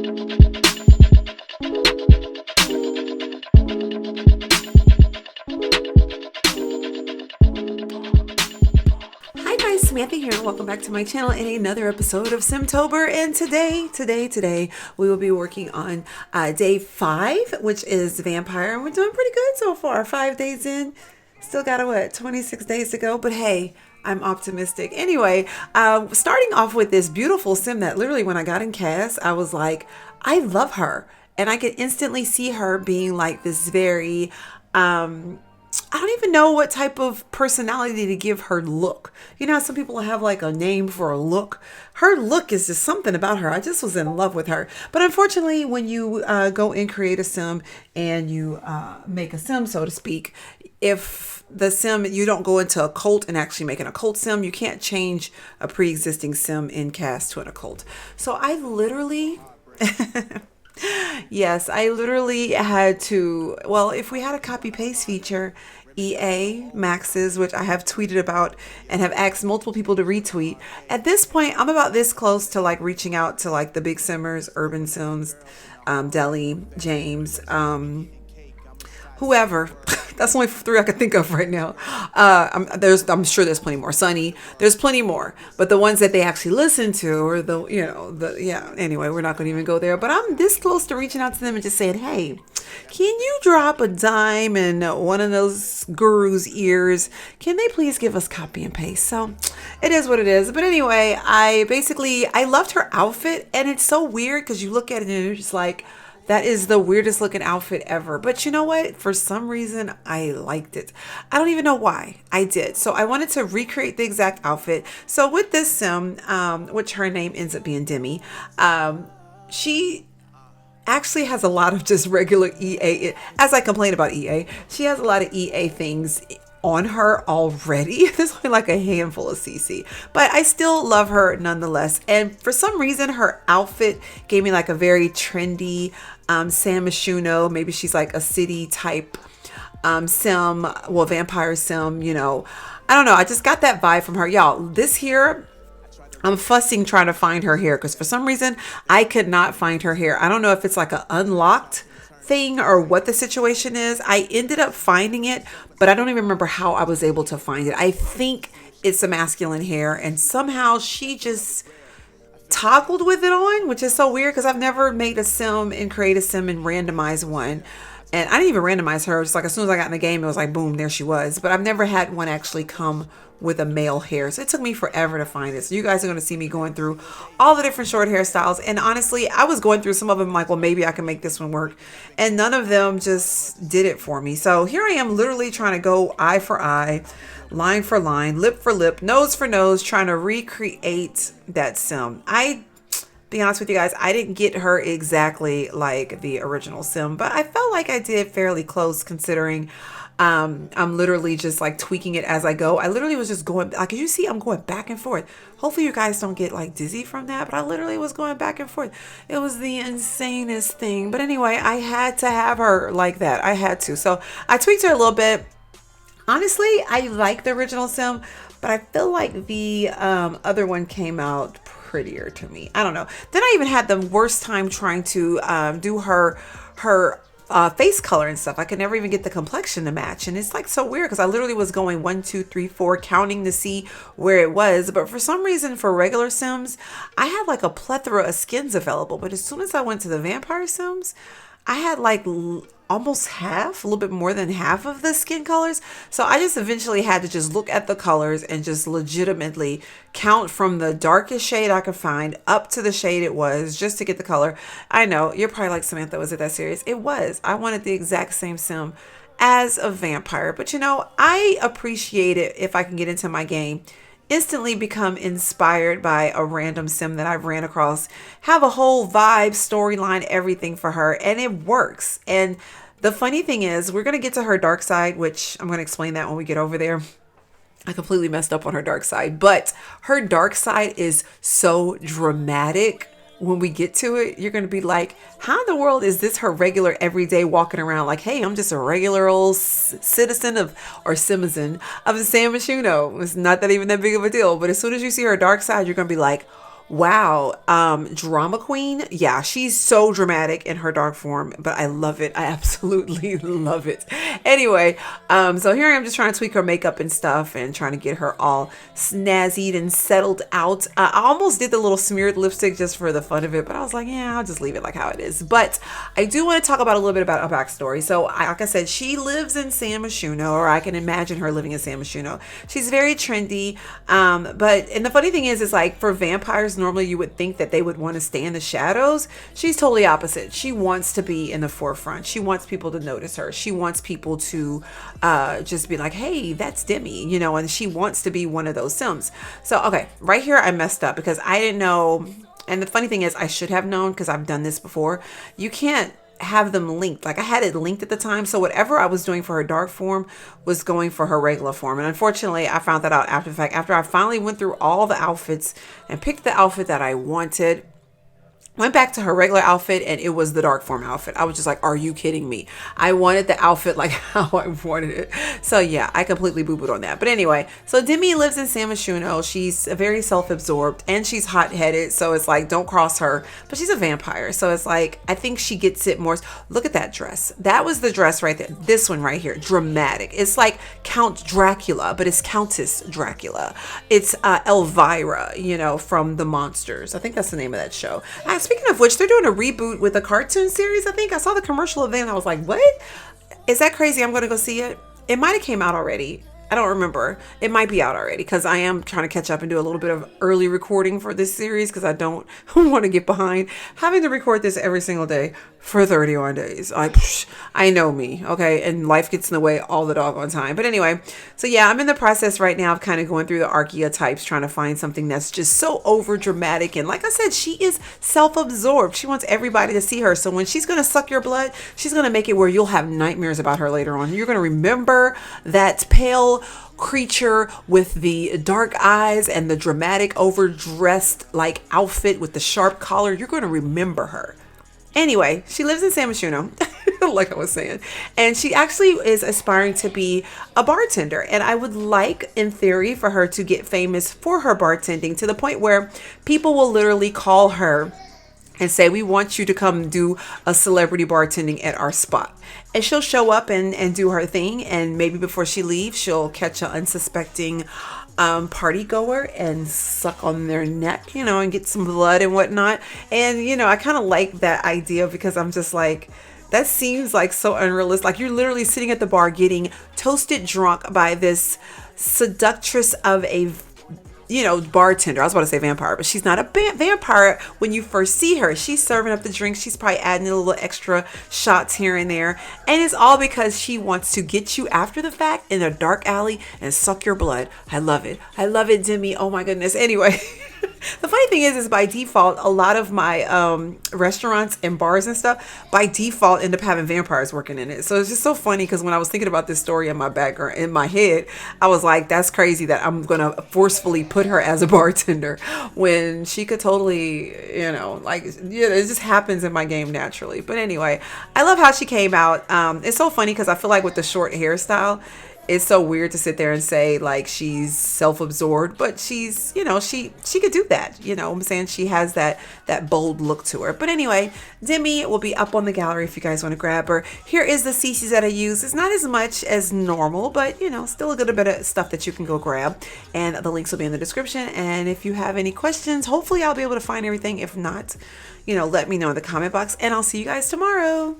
Samantha here, and welcome back to my channel in another episode of SimTOBER. And today we will be working on day 5, which is vampire, and we're doing pretty good so far. 5 days in, still got 26 days to go, but hey, I'm optimistic. Anyway, starting off with this beautiful sim that literally when I got in cast, I was like, I love her, and I could instantly see her being like this very I don't even know what type of personality to give her look. You know how some people have like a name for a look? Her look is just something about her. I just was in love with her. But unfortunately, when you go and create a sim and you make a sim, so to speak, if the sim, you don't go into a cult and actually make an occult sim, you can't change a pre-existing sim in cast to an occult. So I literally... Yes, I literally had to, well, if we had a copy paste feature, EA maxes, which I have tweeted about and have asked multiple people to retweet. At this point, I'm about this close to like reaching out to like the big simmers, Urban Sims, Deli, James, whoever. That's only 3 I can think of right now. I'm sure there's plenty more. Sunny, there's plenty more. But the ones that they actually listen to, or anyway, we're not going to even go there. But I'm this close to reaching out to them and just saying, hey, can you drop a dime in one of those gurus' ears? Can they please give us copy and paste? So it is what it is. But anyway, I loved her outfit, and it's so weird because you look at it and you're just like, that is the weirdest looking outfit ever. But you know what? For some reason, I liked it. I don't even know why. I did. So I wanted to recreate the exact outfit. So with this sim, which her name ends up being Demi, she actually has a lot of just regular EA. As I complain about EA, she has a lot of EA things on her already. There's only like a handful of CC, but I still love her nonetheless. And for some reason, her outfit gave me like a very trendy Sam Mishuno. Maybe she's like a city type sim, well, vampire sim, you know. I don't know. I just got that vibe from her. Y'all, this here, I'm fussing trying to find her hair because for some reason I could not find her hair. I don't know if it's like an unlocked thing or what the situation is. I ended up finding it, but I don't even remember how I was able to find it. I think it's a masculine hair, and somehow she just toggled with it on, which is so weird because I've never made a sim and create a sim and randomize one. And I didn't even randomize her. Just like as soon as I got in the game, it was like, boom, there she was. But I've never had one actually come with a male hair. So it took me forever to find it. So you guys are going to see me going through all the different short hairstyles. And honestly, I was going through some of them like, well, maybe I can make this one work. And none of them just did it for me. So here I am literally trying to go eye for eye, line for line, lip for lip, nose for nose, trying to recreate that sim. Be honest with you guys, I didn't get her exactly like the original sim, but I felt like I did fairly close considering I'm literally just like tweaking it as I go. I literally was just going, like you see, I'm going back and forth. Hopefully you guys don't get like dizzy from that, but I literally was going back and forth. It was the insanest thing. But anyway, I had to have her like that. I had to. So I tweaked her a little bit. Honestly, I like the original sim, but I feel like the other one came out prettier to me. I don't know. Then I even had the worst time trying to do her face color and stuff. I could never even get the complexion to match, and it's like so weird because I literally was going 1 2 3 4 counting to see where it was, but for some reason for regular sims I had like a plethora of skins available, but as soon as I went to the vampire sims I had like almost half, a little bit more than half of the skin colors. So I just eventually had to just look at the colors and just legitimately count from the darkest shade I could find up to the shade it was just to get the color. I know you're probably like, Samantha, was it that serious? It was. I wanted the exact same sim as a vampire, but you know, I appreciate it if I can get into my game, instantly become inspired by a random sim that I've ran across, have a whole vibe, storyline, everything for her, and it works. And the funny thing is, we're going to get to her dark side, which I'm going to explain that when we get over there. I completely messed up on her dark side, but her dark side is so dramatic. When we get to it, you're going to be like, how in the world is this her regular everyday walking around like, hey, I'm just a regular old citizen of the San Mishuno. It's not that even that big of a deal. But as soon as you see her dark side, you're going to be like, Wow. Drama queen. Yeah, she's so dramatic in her dark form, but I love it. I absolutely love it. Anyway, so here I am just trying to tweak her makeup and stuff and trying to get her all snazzied and settled out. I almost did the little smeared lipstick just for the fun of it, but I was like, yeah, I'll just leave it like how it is. But I do want to talk about a little bit about her backstory. So like I said, she lives in San Myshuno, or I can imagine her living in San Myshuno. She's very trendy. And the funny thing is like for vampires, normally you would think that they would want to stay in the shadows. She's totally opposite. She wants to be in the forefront. She wants people to notice her. She wants people to just be like, hey, that's Demi, you know, and she wants to be one of those Sims. So, okay, right here I messed up because I didn't know. And the funny thing is I should have known because I've done this before. You can't have them linked. Like I had it linked at the time. So whatever I was doing for her dark form was going for her regular form. And unfortunately, I found that out after the fact, after I finally went through all the outfits and picked the outfit that I wanted. Went back to her regular outfit and it was the dark form outfit. I was just like, are you kidding me? I wanted the outfit like how I wanted it. So yeah, I completely boo-booed on that. But anyway, so Demi lives in San Myshuno. She's very self-absorbed and she's hot-headed. So it's like, don't cross her. But she's a vampire. So it's like, I think she gets it more. Look at that dress. That was the dress right there. This one right here, dramatic. It's like Count Dracula, but it's Countess Dracula. It's Elvira, you know, from The Monsters. I think that's the name of that show. Speaking of which, they're doing a reboot with a cartoon series. I think I saw the commercial of it and I was like, what? Is that crazy? I'm going to go see it. It might have came out already. I don't remember. It might be out already because I am trying to catch up and do a little bit of early recording for this series because I don't want to get behind having to record this every single day for 31 days. I know me, okay? And life gets in the way all the doggone time. But anyway, so yeah, I'm in the process right now of kind of going through the archetypes, trying to find something that's just so over dramatic. And like I said, she is self-absorbed. She wants everybody to see her. So when she's going to suck your blood, she's going to make it where you'll have nightmares about her later on. You're going to remember that pale creature with the dark eyes and the dramatic overdressed like outfit with the sharp collar. You're going to remember her. Anyway, she lives in San Myshuno, like I was saying, and she actually is aspiring to be a bartender. And I would like, in theory, for her to get famous for her bartending to the point where people will literally call her and say, we want you to come do a celebrity bartending at our spot. And she'll show up and do her thing. And maybe before she leaves, she'll catch an unsuspecting party goer and suck on their neck, you know, and get some blood and whatnot. And, you know, I kind of like that idea because I'm just like, that seems like so unrealistic. Like you're literally sitting at the bar getting toasted drunk by this seductress of a, you know, bartender. I was about to say vampire, but she's not a vampire when you first see her. She's serving up the drinks. She's probably adding a little extra shots here and there. And it's all because she wants to get you after the fact in a dark alley and suck your blood. I love it. I love it, Demi. Oh my goodness. Anyway. The funny thing is by default, a lot of my restaurants and bars and stuff, by default, end up having vampires working in it. So it's just so funny because when I was thinking about this story in my background, in my head, I was like, that's crazy that I'm going to forcefully put her as a bartender when she could totally, you know, like, yeah, it just happens in my game naturally. But anyway, I love how she came out. It's so funny because I feel like with the short hairstyle, it's so weird to sit there and say like she's self-absorbed, but she's, you know, she could do that. You know what I'm saying? She has that bold look to her. But anyway, Demi will be up on the gallery if you guys want to grab her. Here is the CCs that I use. It's not as much as normal, but you know, still a good bit of stuff that you can go grab. And the links will be in the description. And if you have any questions, hopefully I'll be able to find everything. If not, you know, let me know in the comment box and I'll see you guys tomorrow.